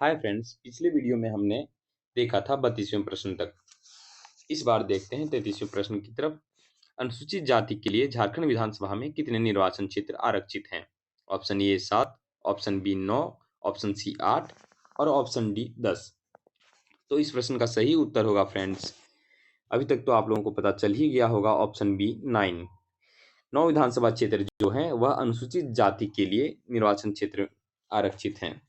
Hi friends, पिछले video में हमने देखा था 32वें प्रश्न तक। इस बार देखते हैं 33वें प्रश्न की तरफ। अनुसूचित जाति के लिए झारखंड विधानसभा में कितने निर्वाचन क्षेत्र आरक्षित हैं? Option A 7, option B 9, option C 8 और ऑप्शन डी 10। तो इस प्रश्न का सही उत्तर होगा फ्रेंड्स, अभी तक तो आप लोगों को पता चल ही गया होगा, ऑप्शन बी 9। 9 विधानसभा क्षेत्र जो हैं वह अनुसूचित जाति के लिए निर्वाचन क्षेत्र आरक्षित हैं।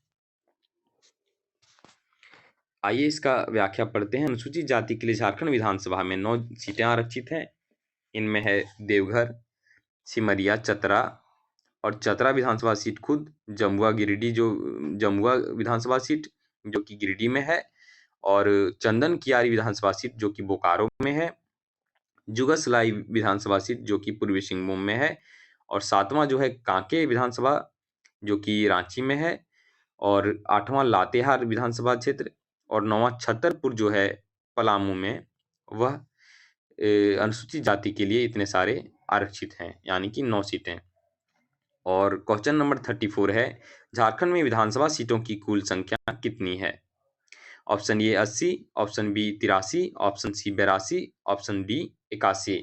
आइए इसका व्याख्या पढ़ते हैं। अनुसूचित जाति के लिए झारखंड विधानसभा में 9 सीटें आरक्षित हैं। इनमें है देवघर, सिमरिया, चतरा और चतरा विधानसभा सीट खुद, जमुआ गिरिडीह जो जमुआ विधानसभा सीट जो कि गिरिडीह में है, और चंदन कियारी विधानसभा सीट जो कि बोकारो में है, जुगसलाई विधानसभा सीट जो कि पूर्वी सिंहभूम में है, और 7वां जो है कांके विधानसभा जो कि रांची में है, और 8वां लातेहार विधानसभा क्षेत्र, और 9वां छतरपुर जो है पलामू में, वह अनुसूचित जाति के लिए इतने सारे आरक्षित हैं, यानी कि 9 सीटें। और क्वेश्चन नंबर 34 है, झारखंड में विधानसभा सीटों की कुल संख्या कितनी है? Option A 80, option B 83, option C 82, option D 81।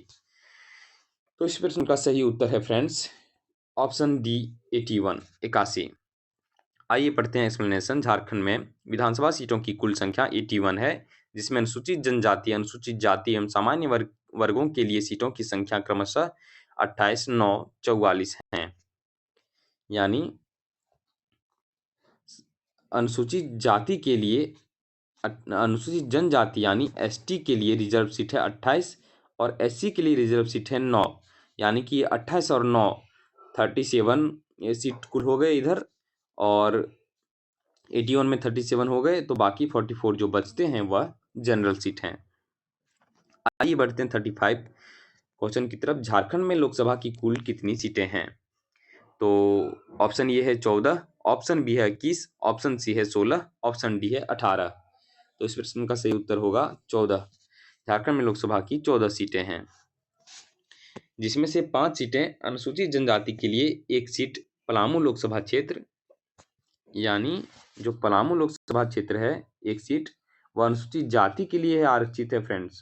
तो इस प्रश्न का सही उत्तर है फ्रेंड्स ऑप्शन डी 81, 81। आइए पढ़ते हैं एक्सप्लेनेशन। झारखंड में विधानसभा सीटों की कुल संख्या 81 है, जिसमें अनुसूचित जनजाति, अनुसूचित जाति एवं सामान्य वर्गों के लिए सीटों की संख्या क्रमशः 28, 9, 44 हैं। यानी अनुसूचित जाति के लिए, अनुसूचित जनजाति यानी एसटी के लिए रिजर्व सीट है 28 और एससी के लिए रिजर्व सीट है 9, यानी कि 28 और 9 37 ये सीट कुल हो गए इधर, और 81 में 37 हो गए, तो बाकी 44 जो बचते हैं वह जनरल सीट हैं। आइए बढ़ते हैं 35 क्वेश्चन की तरफ। झारखंड में लोकसभा की कुल कितनी सीटें हैं? तो ऑप्शन ए है 14, ऑप्शन बी है 21, ऑप्शन सी है 16, ऑप्शन डी है 18। तो इस प्रश्न का सही उत्तर होगा 14। झारखंड में लोकसभा की 14 सीटें हैं, जिसमें से 5 सीटें अनुसूचित जनजाति के लिए, 1 सीट पलामू लोकसभा क्षेत्र, यानी जो पलामू लोकसभा क्षेत्र है 1 सीट वह अनुसूचित जाति के लिए आरक्षित है फ्रेंड्स,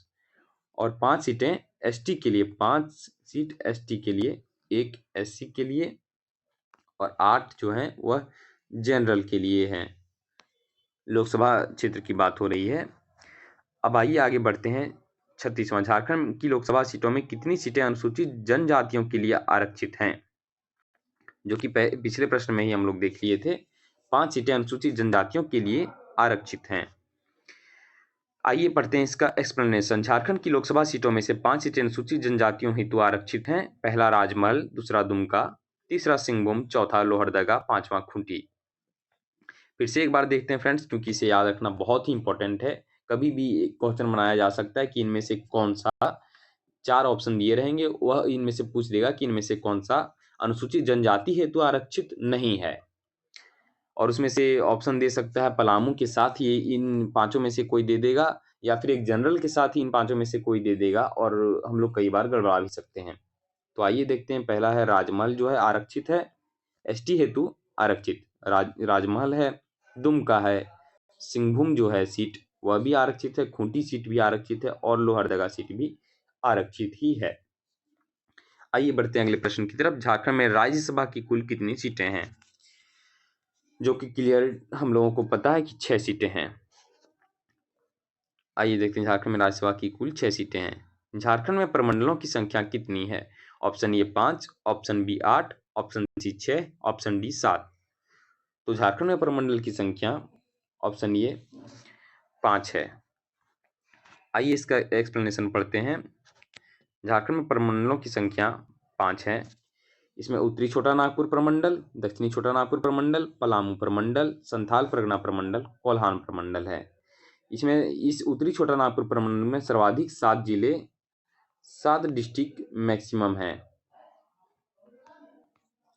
और 5 सीटें एसटी के लिए, 5 सीट एसटी के लिए, 1 एससी के लिए, और 8 जो हैं वह जनरल के लिए हैं। लोकसभा क्षेत्र की बात हो रही है। अब आइए आगे बढ़ते हैं। 36वां, झारखंड की लोकसभा सीटों में कितनी सीटें अनुसूचित जनजातियों के लिए आरक्षित हैं? जो कि पिछले प्रश्न में ही हम लोग देख लिए थे। 5 सीटें अनुसूचित जनजातियों के लिए आरक्षित हैं। आइए पढ़ते हैं इसका एक्सप्लेनेशन। झारखंड की लोकसभा सीटों में से 5 सीटें अनुसूचित जनजातियों हेतु आरक्षित हैं। पहला राजमहल, दूसरा दुमका, तीसरा सिंहभूम, चौथा लोहरदगा, 5वां खूंटी। फिर से एक बार देखते हैं फ्रेंड्स, क्योंकि इसे याद रखना बहुत ही इंपॉर्टेंट है। कभी भी क्वेश्चन बनाया जा सकता है कि इनमें से कौन सा, 4 ऑप्शन दिए रहेंगे, वह इनमें से पूछ देगा कि इनमें से कौन सा अनुसूचित जनजाति हेतु आरक्षित नहीं है, और उसमें से ऑप्शन दे सकता है पलामू के साथ ही इन 5 में से कोई दे देगा, या फिर एक जनरल के साथ ही इन 5 में से कोई दे देगा, और हम लोग कई बार गड़बड़ा भी सकते हैं। तो आइए देखते हैं। पहला है राजमहल जो है आरक्षित है, एसटी हेतु आरक्षित राजमहल है, दुमका है, सिंहभूम जो है सीट वह भी आरक्षित है, खूंटी सीट भी आरक्षित है, और लोहरदगा सीट भी आरक्षित ही है। आइए बढ़ते हैं अगले प्रश्न की तरफ। झारखंड में राज्यसभा की कुल कितनी सीटें हैं? जो कि क्लियर हम लोगों को पता है कि 6 सीटें हैं। आइए देखते हैं झारखंड में राज्यसभा की कुल 6 सीटें हैं। झारखंड में प्रमंडलों की संख्या कितनी है? Option A 5, option B 8, option C 6, option D 7। तो झारखंड में प्रमंडल की संख्या ऑप्शन ए 5 है। आइए इसका एक्सप्लेनेशन पढ़ते हैं। झारखंड में प्रमंडलों की संख्या 5 है। इसमें उत्तरी छोटा नागपुर प्रमंडल, दक्षिणी छोटा नागपुर प्रमंडल, पलामू प्रमंडल, संथाल परगना प्रमंडल, कोल्हान प्रमंडल है। इसमें इस उत्तरी छोटा नागपुर प्रमंडल में सर्वाधिक 7 जिले, 7 डिस्ट्रिक्ट मैक्सिमम है,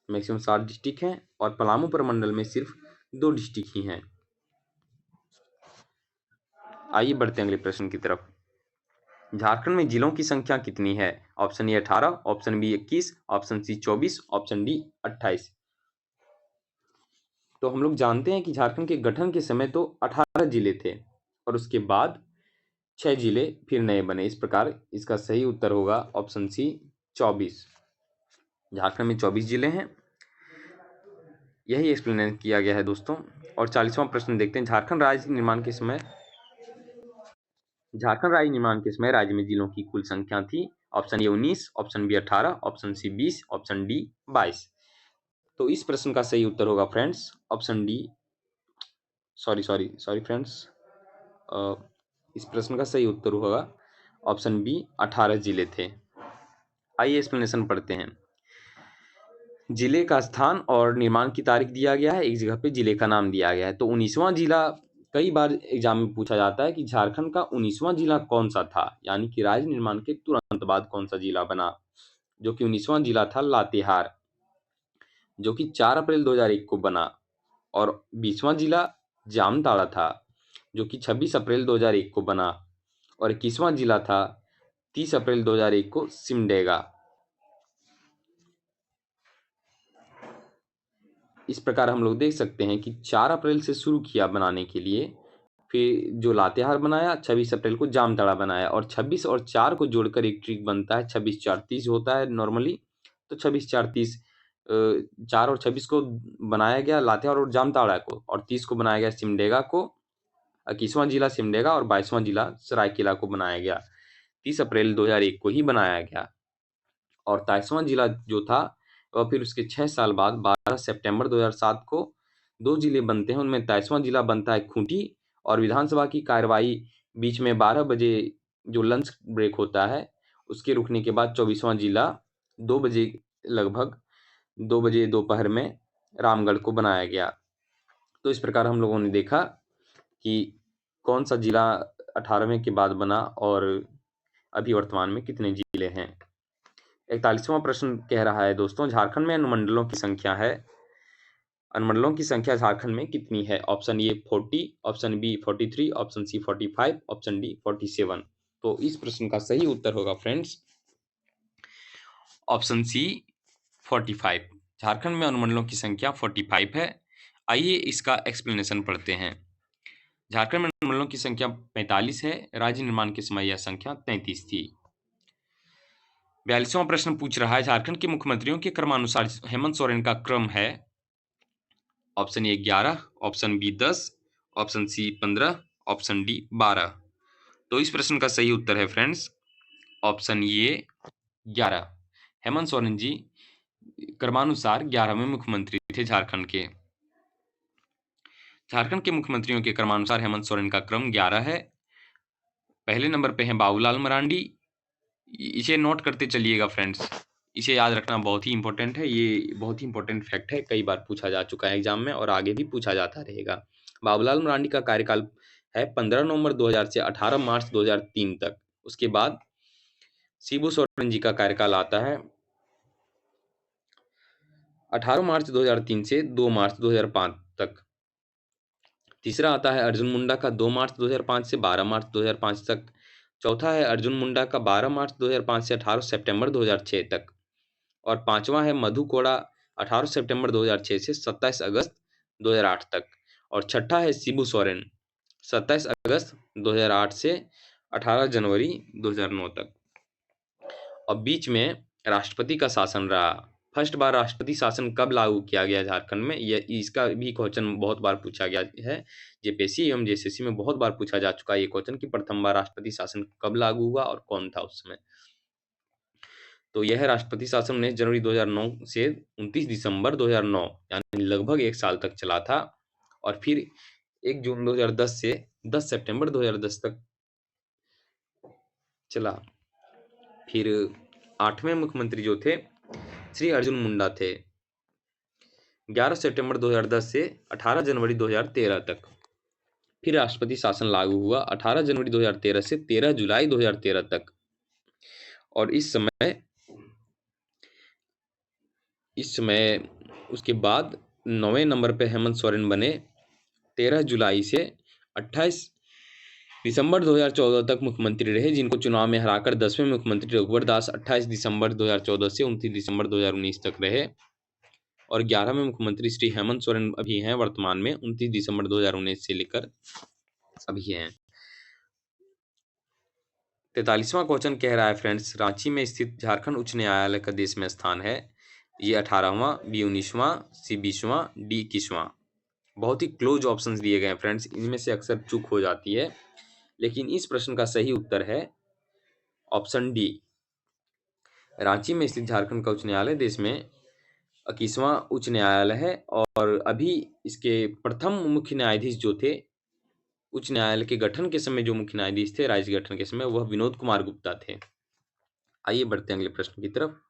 मैक्सिमम 7 डिस्ट्रिक्ट हैं, और पलामू प्रमंडल में सिर्फ 2 डिस्ट्रिक्ट ही हैं। आइए बढ़ते हैं अगले प्रश्न की तरफ। झारखंड में जिलों की संख्या कितनी है? Option A 18, option B 21, option C 24, option D 28। तो हम लोग जानते हैं कि झारखंड के गठन के समय तो 18 जिले थे और उसके बाद 6 जिले फिर नए बने। इस प्रकार इसका सही उत्तर होगा ऑप्शन सी 24। झारखंड में 24 जिले हैं, यही एक्सप्लेन किया गया है दोस्तों। और 40वां प्रश्न देखते हैं। झारखंड राज्य निर्माण के समय राज्य में जिलों की कुल संख्या थी। Option A 19, option B 18, option C 20, option D 22। तो इस प्रश्न का सही उत्तर होगा friends option D. Sorry friends, इस प्रश्न का सही उत्तर होगा ऑप्शन बी 18 जिले थे। आइए एक्सप्लेनेशन पढ़ते हैं। जिले का स्थान और निर्माण की तारीख दिया गया है, एक जगह पे जिले का नाम दिया गया है। तो 19वां जिला, कई बार एग्जाम में पूछा जाता है कि झारखंड का 19वां जिला कौन सा था, यानी कि राज्य निर्माण के तुरंत बाद कौन सा जिला बना, जो कि 19वां जिला था लातेहार, जो कि 4 अप्रैल 2001 को बना। और 20वां जिला जामताड़ा था, जो कि 26 अप्रैल 2001 को बना। और 21वां जिला था 30 अप्रैल 2001 को सिमडेगा। इस प्रकार हम लोग देख सकते हैं कि 4 अप्रैल से शुरू किया बनाने के लिए, फिर जो लातेहार बनाया, 26 अप्रैल को जामताड़ा बनाया, और 26 और 4 को जोड़कर एक ट्रिक बनता है, 26 4 30 होता है नॉर्मली। तो 26 4 30, 4 और 26 को बनाया गया लातेहार और जामताड़ा को, और 30 को बनाया गया सिमडेगा को। 21वां जिला सिमडेगा और 22वां जिला सरायकेला को बनाया गया। 30 अप्रैल 2001 को ही बनाया गया। और 23वां जिला जो था वह फिर उसके 6 साल बाद 12 सितंबर 2007 को 2 जिले बनते हैं। उनमें 23वां जिला बनता है खूंटी, और विधानसभा की कार्यवाही बीच में 12 बजे जो लंच ब्रेक होता है उसके रुकने के बाद 24वां जिला 2 बजे, लगभग 2 बजे दोपहर में रामगढ़ को बनाया गया। तो इस प्रकार हम लोगों ने देखा कि कौन सा जिला 18वें के बाद बना और अभी वर्तमान में कितने जिले हैं। 41वां प्रश्न कह रहा है दोस्तों, झारखंड में अनुमंडलों की संख्या है, अनुमंडलों की संख्या झारखंड में कितनी है। Option A 40, option B 43, option C 45, option D 47। तो इस प्रश्न का सही उत्तर होगा फ्रेंड्स ऑप्शन सी 45। झारखंड में अनुमंडलों की संख्या 45 है। आइए इसका एक्सप्लेनेशन पढ़ते हैं। झारखंड में अनुमंडलों की संख्या 45 है। राज्य निर्माण के समय यह संख्या 33 थी। 42वां प्रश्न पूछ रहा है, झारखंड के मुख्यमंत्रियों के क्रमानुसार हेमंत सोरेन का क्रम है। Option A 11, option B 10, option C 15, option D 12। तो इस प्रश्न का सही उत्तर है friends option A 11। Hemant Soren ji क्रमानुसार 11वें मुख्यमंत्री थे झारखंड के। झारखंड के मुख्यमंत्रियों के क्रमानुसार हेमंत सोरेन का क्रम 11 है। पहले नंबर पे है बाबूलाल मरांडी। इसे नोट करते चलिएगा फ्रेंड्स, इसे याद रखना बहुत ही इंपॉर्टेंट है। ये बहुत ही इंपॉर्टेंट फैक्ट है, कई बार पूछा जा चुका है एग्जाम में और आगे भी पूछा जाता रहेगा। बाबूलाल मरांडी का कार्यकाल है 15 नवंबर 2000 से 18 मार्च 2003 तक। उसके बाद शिबू सोरेन जी का कार्यकाल आता है 18 मार्च 2003 से 2 मार्च 2005 तक। तीसरा आता है अर्जुन मुंडा का 2 मार्च 2005 से 12 मार्च 2005 तक। चौथा है अर्जुन मुंडा का 12 मार्च 2005 से 18 सितंबर 2006 तक। और पांचवा है मधु कोड़ा 18 सितंबर 2006 से 27 अगस्त 2008 तक। और छठा है शिबू सोरेन 27 अगस्त 2008 से 18 जनवरी 2009 तक। और बीच में राष्ट्रपति का शासन रहा। फर्स्ट बार राष्ट्रपति शासन कब लागू किया गया झारखंड में, यह इसका भी क्वेश्चन बहुत बार पूछा गया है। जेपीएससी एवं जेएसएससी में बहुत बार पूछा जा चुका है ये क्वेश्चन कि प्रथम बार राष्ट्रपति शासन कब लागू हुआ और कौन था उस समय। तो यह राष्ट्रपति शासन 19 जनवरी 2009 से 29 दिसंबर 2009 यानी लगभग 1 साल तक चला था। और फिर 1 जून 2010 से 10 सितंबर 2010 तक चला। फिर 8वें मुख्यमंत्री जो थे श्री अर्जुन मुंडा थे 11 सितंबर 2010 से 18 जनवरी 2013 तक। फिर राष्ट्रपति शासन लागू हुआ 18 जनवरी 2013 से 13 जुलाई 2013 तक। और इस समय उसके बाद 9वें नंबर पे हेमंत सोरेन बने 13 जुलाई से 28 दिसंबर 2014 तक मुख्यमंत्री रहे, जिनको चुनाव में हराकर 10वें मुख्यमंत्री रघुवर दास 28 दिसंबर 2014 से 29 दिसंबर 2019 तक रहे। और 11वें मुख्यमंत्री श्री हेमंत सोरेन अभी हैं वर्तमान में, 29 दिसंबर 2019 से लेकर अभी हैं। 43वां क्वेश्चन कह रहा है फ्रेंड्स, रांची में स्थित झारखंड उच्च न्यायालय का देश में स्थान है? ये 18वां, बी 19वां, सी 20वां, डी 21वां। बहुत ही क्लोज ऑप्शंस दिए गए हैं फ्रेंड्स, इनमें से अक्सर चूक हो जाती है, लेकिन इस प्रश्न का सही उत्तर है ऑप्शन डी। रांची में स्थित झारखंड का उच्च न्यायालय देश में 21वां उच्च न्यायालय है और अभी इसके प्रथम मुख्य न्यायाधीश जो थे उच्च न्यायालय के गठन के समय, जो मुख्य न्यायाधीश थे राज्य गठन के समय, वह विनोद कुमार गुप्ता थे। आइए बढ़ते हैं अगले प्रश्न की तरफ।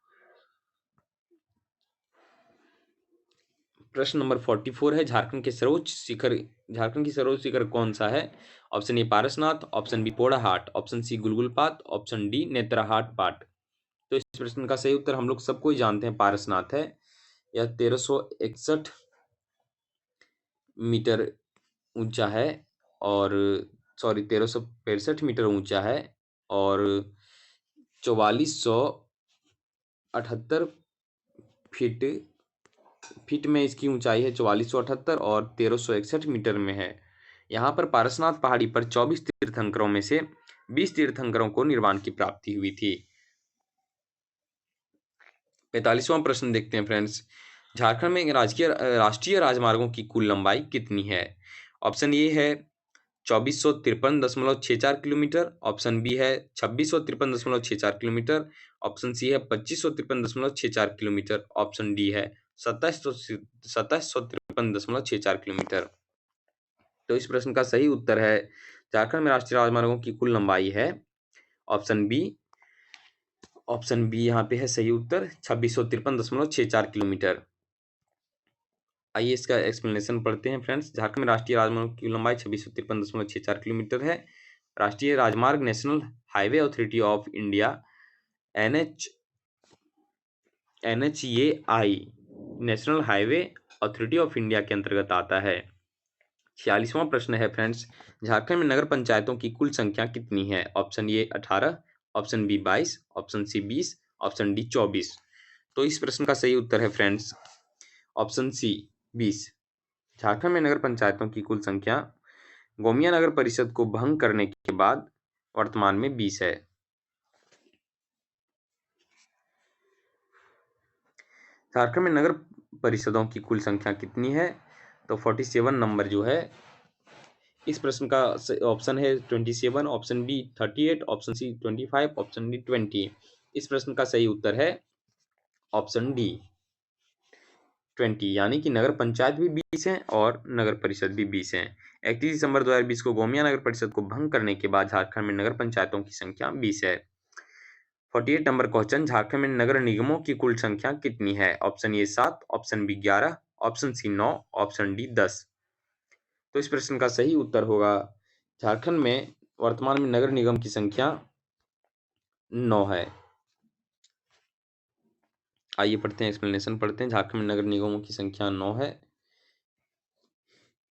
प्रश्न नंबर 44 है, झारखंड की सर्वोच्च शिखर कौन सा है? Option A Parasnath, option B Porahat, option C Gulgulpat, option D Netarhat Pat. तो इस प्रश्न का सही उत्तर हम लोग सबको ही जानते हैं, पारसनाथ है। यह 1361 मीटर ऊंचा है और 1365 मीटर ऊंचा है और 4478 फीट में इसकी ऊंचाई है, 4478 और 1361 मीटर में है। यहाँ पर पारसनाथ पहाड़ी पर 24 तीर्थंकरों में से 20 तीर्थंकरों को निर्वाण की प्राप्ति हुई थी। 45वां प्रश्न देखते हैं फ्रेंड्स, झारखंड में राष्ट्रीय राजमार्गों की कुल लंबाई कितनी है? ऑप्शन ए है 2453.64 किलोमीटर, ऑप्शन बी है 2653.64 किलोमीटर, ऑप्शन सी है 2553.64 किलोमीटर, ऑप्शन डी है 2753.64 किलोमीटर। तो इस प्रश्न का सही उत्तर है, झारखंड में राष्ट्रीय राजमार्गों की कुल लंबाई है ऑप्शन बी। ऑप्शन बी यहाँ पे है सही उत्तर, 2653.64 किलोमीटर। आइए इसका एक्सप्लेनेशन पढ़ते हैं फ्रेंड्स। झारखंड में राष्ट्रीय राजमार्ग की लंबाई 2653.64 किलोमीटर है। राष्ट्रीय राजमार्ग national highway authority of India NHAI national highway authority of India के अंतर्गत आता है। 46वां प्रश्न है फ्रेंड्स, झारखंड में नगर पंचायतों की कुल संख्या कितनी है? Option A 18, option B 22, option C 20, option D 24। तो इस प्रश्न का सही उत्तर है फ्रेंड्स ऑप्शन सी 20। झारखंड में नगर पंचायतों की कुल संख्या गोमिया नगर परिषद को भंग करने के बाद वर्तमान में 20 है। झारखंड में नगर परिषदों की कुल संख्या कितनी है? तो 47 नंबर जो है, इस प्रश्न का ऑप्शन है 27, option B 38, option C 25, option D 20। इस प्रश्न का सही उत्तर है ऑप्शन डी 20, यानी कि नगर पंचायत भी 20 हैं और नगर परिषद भी 20 हैं। 31 दिसंबर 2020 को गोमिया नगर परिषद को भंग करने के बाद झारखंड में नगर पंचायतों की संख्या 20 है। 48 नंबर क्वेश्चन, झारखंड में नगर निगमों की कुल संख्या कितनी है? Option A 7, option B 11, option C 9, option D 10। तो इस प्रश्न का सही उत्तर होगा, झारखंड में वर्तमान में नगर निगम की संख्या 9 है। आइए पढ़ते हैं, एक्सप्लेनेशन पढ़ते हैं। झारखंड में नगर निगमों की संख्या 9 है।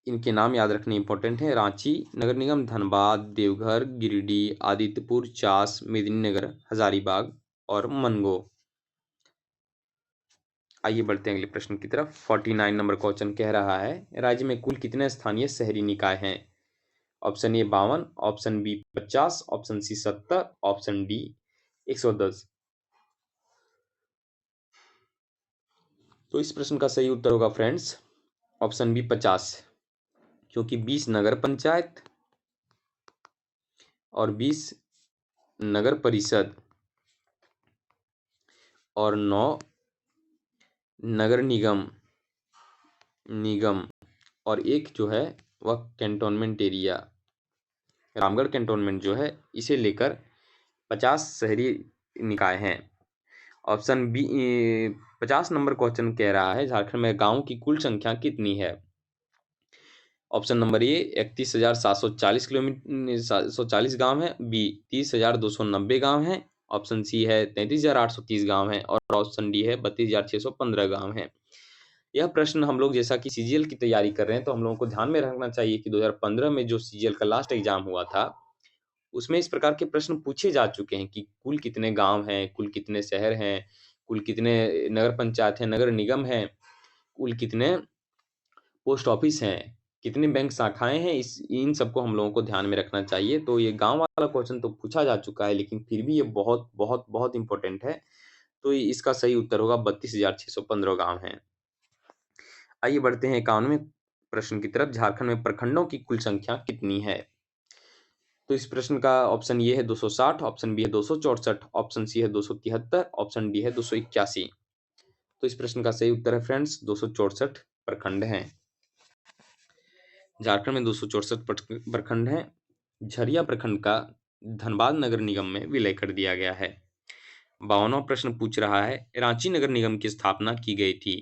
इनके नाम याद रखने इंपॉर्टेंट है, रांची नगर निगम, धनबाद, देवघर, गिरिडीह, आदित्यपुर, चास, मेदिनीनगर, हजारीबाग और मनगो। आइए बढ़ते हैं अगले प्रश्न की तरफ। 49 नंबर क्वेश्चन कह रहा है, राज्य में कुल कितने स्थानीय शहरी निकाय हैं? Option A 52, option B 50, option C 70, option D 110। तो इस प्रश्न का सही उत्तर होगा फ्रेंड्स ऑप्शन बी 50, क्योंकि 20 नगर पंचायत और 20 नगर परिषद और 9 नगर निगम और एक जो है वह कैंटोनमेंट एरिया, रामगढ़ कैंटोनमेंट जो है, इसे लेकर 50 शहरी निकाय हैं। ऑप्शन बी 50 नंबर क्वेश्चन कह रहा है, झारखंड में गांवों की कुल संख्या कितनी है? ऑप्शन नंबर ए 31,740 किलोमीटर 740 गांव है, बी 30,290 गांव है, ऑप्शन सी है 33,830 गांव है और ऑप्शन डी है 32,615 गांव है। यह प्रश्न हम लोग जैसा कि सीजीएल की तैयारी कर रहे हैं, तो हम लोगों को ध्यान में रखना चाहिए कि 2015 में जो सीजीएल का लास्ट एग्जाम हुआ था, उसमें इस प्रकार के प्रश्न पूछे जा चुके हैं कि कुल कितने गांव हैं, कुल कितने शहर हैं, कुल कितने नगर पंचायत हैं, नगर निगम हैं। कुल कितने पोस्ट ऑफिस हैं, कितने बैंक शाखाएँ हैं, इस इन सबको हम लोगों को ध्यान में रखना चाहिए। तो ये गाँव वाला क्वेश्चन तो पूछा जा चुका है, लेकिन फिर भी ये बहुत, बहुत, बहुत इम्पोर्टेंट है। तो इसका सही उत्तर होगा 32,615 गाँव हैं। आइए बढ़ते हैं 51वें प्रश्न की तरफ। झारखंड में प्रखंडों की कुल संख्या कितनी है? तो इस प्रश्न का ऑप्शन ये है 260, ऑप्शन बी है 264, ऑप्शन सी है 273, ऑप्शन डी है 281। तो इस प्रश्न का सही उत्तर है फ्रेंड्स 264 प्रखंड हैं। झारखंड में 264 प्रखंड हैं। झरिया प्रखंड का धनबाद नगर निगम में विलय कर दिया गया है। 52वां प्रश्न पूछ रहा है, रांची नगर निगम की स्थापना की गई थी,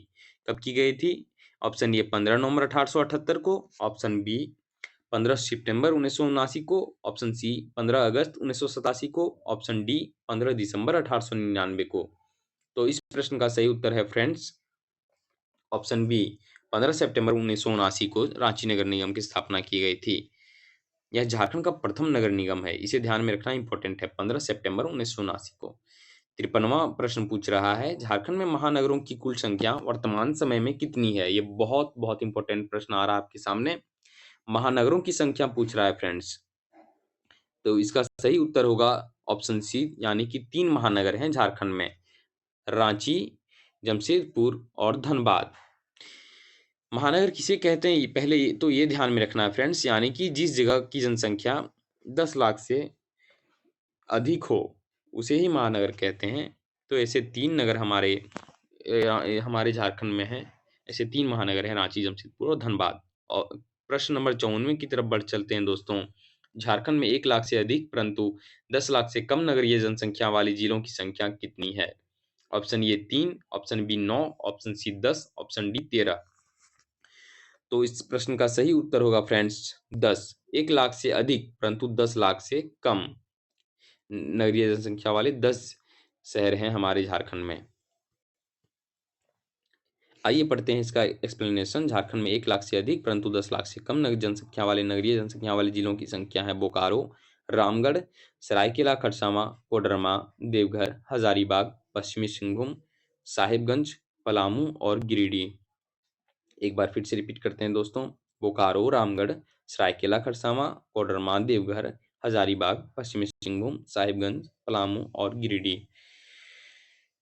कब की गई थी? ऑप्शन ए 15 नवंबर 1878 को, ऑप्शन बी 15 सितंबर 1979 को, ऑप्शन सी 15 अगस्त 1987 को, ऑप्शन डी 15 दिसंबर 1899 को। तो इस प्रश्न का सही उत्तर है फ्रेंड्स ऑप्शन बी 15 सितंबर 1979 को रांची नगर निगम की स्थापना की गई थी। यह झारखंड का प्रथम नगर निगम है, इसे ध्यान में रखना इंपॉर्टेंट है। 15 सितंबर 1979 को। 53वां प्रश्न पूछ रहा है, झारखंड में महानगरों की कुल संख्या वर्तमान समय में कितनी है? ये बहुत बहुत इंपॉर्टेंट प्रश्न आ रहा है आपके सामने। महानगरों की संख्या पूछ रहा है फ्रेंड्स, तो इसका सही उत्तर होगा ऑप्शन सी, यानी कि 3 महानगर हैं झारखंड में, रांची, जमशेदपुर और धनबाद। महानगर किसे कहते हैं, पहले तो ये ध्यान में रखना है फ्रेंड्स, यानी कि जिस जगह की जनसंख्या 10 लाख से अधिक हो उसे ही महानगर कहते हैं। तो ऐसे 3 नगर हमारे झारखंड में हैं। ऐसे 3 महानगर हैं, रांची, जमशेदपुर और धनबाद। और प्रश्न नंबर 54 की तरफ बढ़ चलते हैं दोस्तों। झारखंड में 1 लाख से अधिक परंतु 10 लाख से कम नगरीय जनसंख्या वाले जिलों की संख्या कितनी है? Option A 3, option B 9, option C 10, option D 13। तो इस प्रश्न का सही उत्तर होगा फ्रेंड्स 10। 1 लाख से अधिक परंतु 10 लाख से कम नगरीय जनसंख्या वाले 10 शहर हैं हमारे झारखंड में। आइए पढ़ते हैं इसका एक्सप्लेनेशन। झारखंड में 1 लाख से अधिक परंतु 10 लाख से कम जनसंख्या वाले नगरीय जनसंख्या वाले जिलों की संख्या है बोकारो, रामगढ़, सरायकेला खरसावां, कोडरमा, देवघर, हजारीबाग, पश्चिमी सिंहभूम, साहिबगंज, पलामू और गिरिडीह। एक बार फिर से रिपीट करते हैं दोस्तों। बोकारो, रामगढ़, सरायकेला खरसावां, कोडरमा, देवघर, हजारीबाग, पश्चिमी सिंहभूम, साहिबगंज, पलामू और गिरिडीह।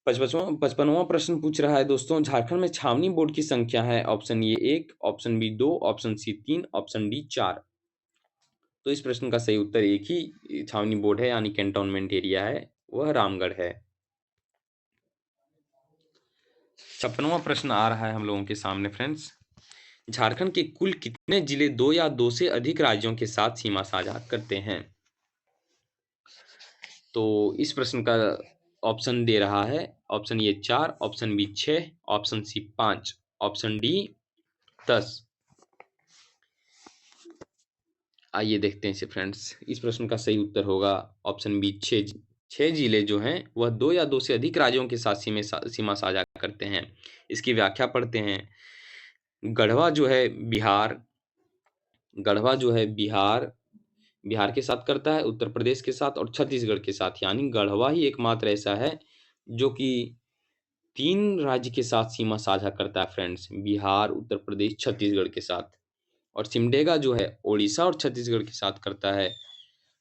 55वां प्रश्न पूछ रहा है दोस्तों, झारखंड में छावनी बोर्ड की संख्या है option A 1, option B 2, option C 3, option D 4। तो इस प्रश्न का सही उत्तर एक ही छावनी बोर्ड है, यानी कैंटोनमेंट एरिया है, वह रामगढ़ है। 56वां प्रश्न आ रहा है हम लोगों के सामने फ्रेंड्स। झारखंड के कुल कितने जिले 2 या 2 से अधिक राज्यों के साथ सीमा साझा करते हैं? तो इस प्रश्न का ऑप्शन दे रहा है, option A 4, option B 6, option C 5, option D 10। आइए देखते हैं इसे फ्रेंड्स। इस प्रश्न का सही उत्तर होगा ऑप्शन बी 6। 6 जिले जो हैं वह 2 या 2 से अधिक राज्यों के साथ सीमा साझा करते हैं। इसकी व्याख्या पढ़ते हैं। गढ़वा जो है बिहार, गढ़वा जो है बिहार के साथ करता है, उत्तर प्रदेश के साथ और छत्तीसगढ़ के साथ, यानी गढ़वा ही एकमात्र ऐसा है जो कि 3 राज्य के साथ सीमा साझा करता है फ्रेंड्स, बिहार, उत्तर प्रदेश, छत्तीसगढ़ के साथ। और सिमडेगा जो है ओडिशा और छत्तीसगढ़ के साथ करता है।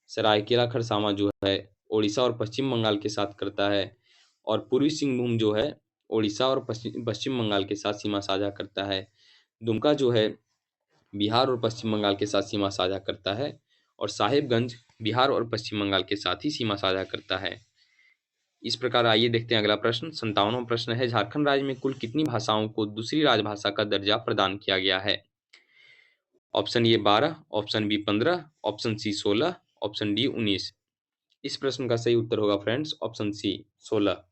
सरायकेला खरसावां जो है ओडिशा और पश्चिम बंगाल के साथ करता है। और पूर्वी सिंहभूम जो है ओडिशा और पश्चिम बंगाल के साथ सीमा साझा करता है। दुमका जो है बिहार और पश्चिम बंगाल के साथ सीमा साझा करता है। और साहिबगंज बिहार और पश्चिम बंगाल के साथ ही सीमा साझा करता है। इस प्रकार आइए देखते हैं अगला प्रश्न। 57वां प्रश्न है, झारखंड राज्य में कुल कितनी भाषाओं को दूसरी राजभाषा का दर्जा प्रदान किया गया है? Option A 12, option B 15, option C 16, option D 19। इस प्रश्न का सही उत्तर होगा फ्रेंड्स ऑप्शन सी 16।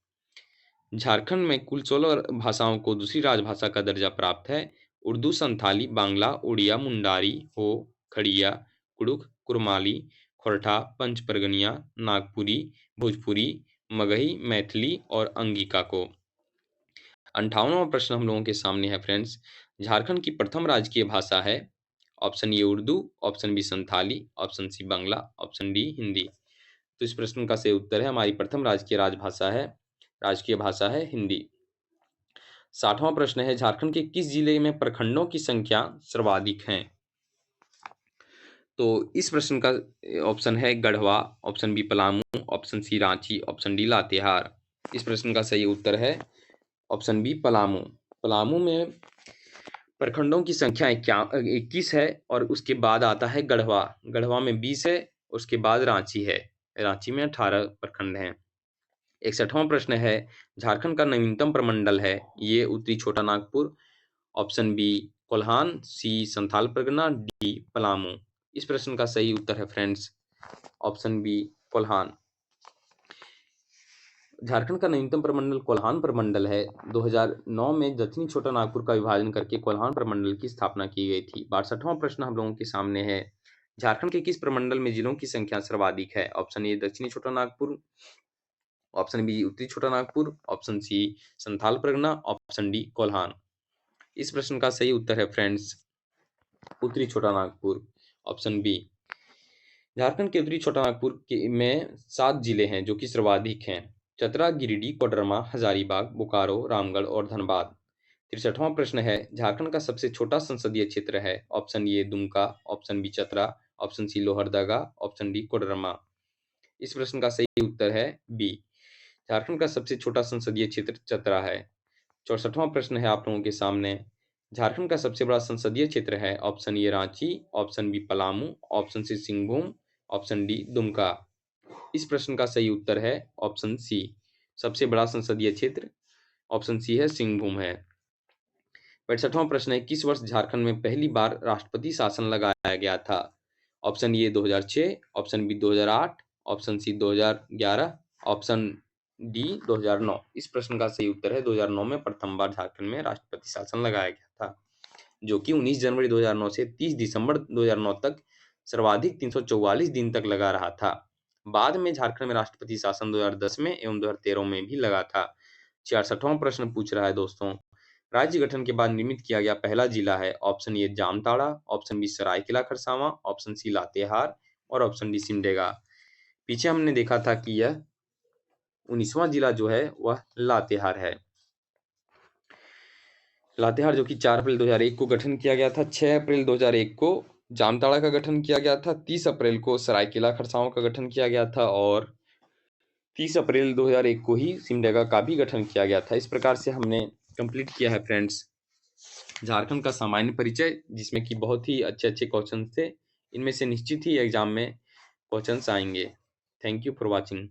झारखंड में कुल 16 भाषाओं को दूसरी राजभाषा का दर्जा प्राप्त है। उर्दू, संथाली, बांग्ला, उड़िया, मुंडारी, हो, खड़िया, कुड़ुख, कुरमाली, खोरठा, पंच परगनिया, नागपुरी, भोजपुरी, मगही, मैथिली और अंगिका को। 58वां प्रश्न हम लोगों के सामने है फ्रेंड्स। झारखंड की प्रथम राजकीय भाषा है। Option A Urdu, option B Santhali, option C Bangla, option D Hindi. तो इस प्रश्न का सही उत्तर है हमारी प्रथम राजकीय भाषा है हिंदी। 60वां प्रश्न है, झारखंड के किस जिले में प्रखंडों की संख्या सर्वाधिक है? तो इस प्रश्न का ऑप्शन है Garhwa, option B Palamu, option C Ranchi, option D Latehar. इस प्रश्न का सही उत्तर है ऑप्शन बी पलामू। पलामू में प्रखंडों की संख्या 21 है और उसके बाद आता है गढ़वा। गढ़वा में 20 है, उसके बाद रांची है। रांची में 18 प्रखंड हैं। 61वां प्रश्न है, झारखंड का नवीनतम प्रमंडल है, ये उत्तरी Chota Nagpur, option B Kolhan, C Santhal Pargana, D Palamu. इस प्रश्न का सही उत्तर है friends option B Kolhan. Jharkhand का नवीनतम प्रमंडल कोल्हान प्रमंडल है। 2009 में दक्षिणी छोटा नागपुर का विभाजन करके कोल्हान प्रमंडल की स्थापना की गई थी। 62वां प्रश्न हम लोगों के सामने है, झारखंड के किस प्रमंडल में जिलों की संख्या सर्वाधिक है? ऑप्शन ए दक्षिणी छोटा नागपुर, ऑप्शन बी उत्तरी Chota Nagpur, option C Santhal Pargana, option D Kolhan. इस प्रश्न का सही उत्तर है फ्रेंड्स उत्तरी छोटा नागपुर, ऑप्शन बी। झारखंड के उत्तरी छोटा नागपुर में 7 जिले हैं जो कि सर्वाधिक हैं। चतरा, गिरिडीह, कोडरमा, हजारीबाग, बोकारो, रामगढ़ और धनबाद। 63वां प्रश्न है, झारखंड का सबसे छोटा संसदीय क्षेत्र है? Option A Dumka, option B Chatra, option C Lohardaga, option D Koderma. इस प्रश्न का सही उत्तर है बी, झारखंड का सबसे छोटा संसदीय क्षेत्र चतरा है। 64वां प्रश्न है आप लोगों के सामने, झारखंड का सबसे बड़ा संसदीय क्षेत्र है? Option A Ranchi, option B Palamu, option C Singhbhum, option D Dumka. इस प्रश्न का सही उत्तर है ऑप्शन सी, सबसे बड़ा संसदीय क्षेत्र ऑप्शन सी है सिंहभूम है। 65वां प्रश्न है, किस वर्ष झारखंड में पहली बार राष्ट्रपति शासन लगाया गया था? Option A 2006, option B 2008, option C 2011, option D 2009। इस प्रश्न का सही उत्तर है 2009 में प्रथम बार झारखंड में राष्ट्रपति शासन लगाया गया था, जो कि 19 जनवरी 2009 से 30 दिसंबर 2009 तक सर्वाधिक 344 दिन तक लगा रहा था। बाद में झारखंड में राष्ट्रपति शासन 2010 में एवं 2013 में भी लगा था। 66वां प्रश्न पूछ रहा है दोस्तों, राज्य गठन के बाद निर्मित किया गया पहला जिला है? Option A Jamtara, option B Seraikela Kharsawan, option C Latehar और ऑप्शन डी सिमडेगा। पीछे हमने देखा था कि यह 19वां जिला जो है वह लातेहार है। लातेहार जो कि 4 अप्रैल 2001 को गठन किया गया था। 6 अप्रैल 2001 को जामताड़ा का गठन किया गया था। 30 अप्रैल को सरायकेला खरसावां का गठन किया गया था और 30 अप्रैल 2001 को ही सिमडेगा का भी गठन किया गया था। इस प्रकार से हमने कंप्लीट किया है फ्रेंड्स झारखंड का सामान्य परिचय, जिसमें कि बहुत ही अच्छे अच्छे क्वेश्चन थे। इनमें से निश्चित ही एग्जाम में क्वेश्चंस आएंगे। Thank you for watching.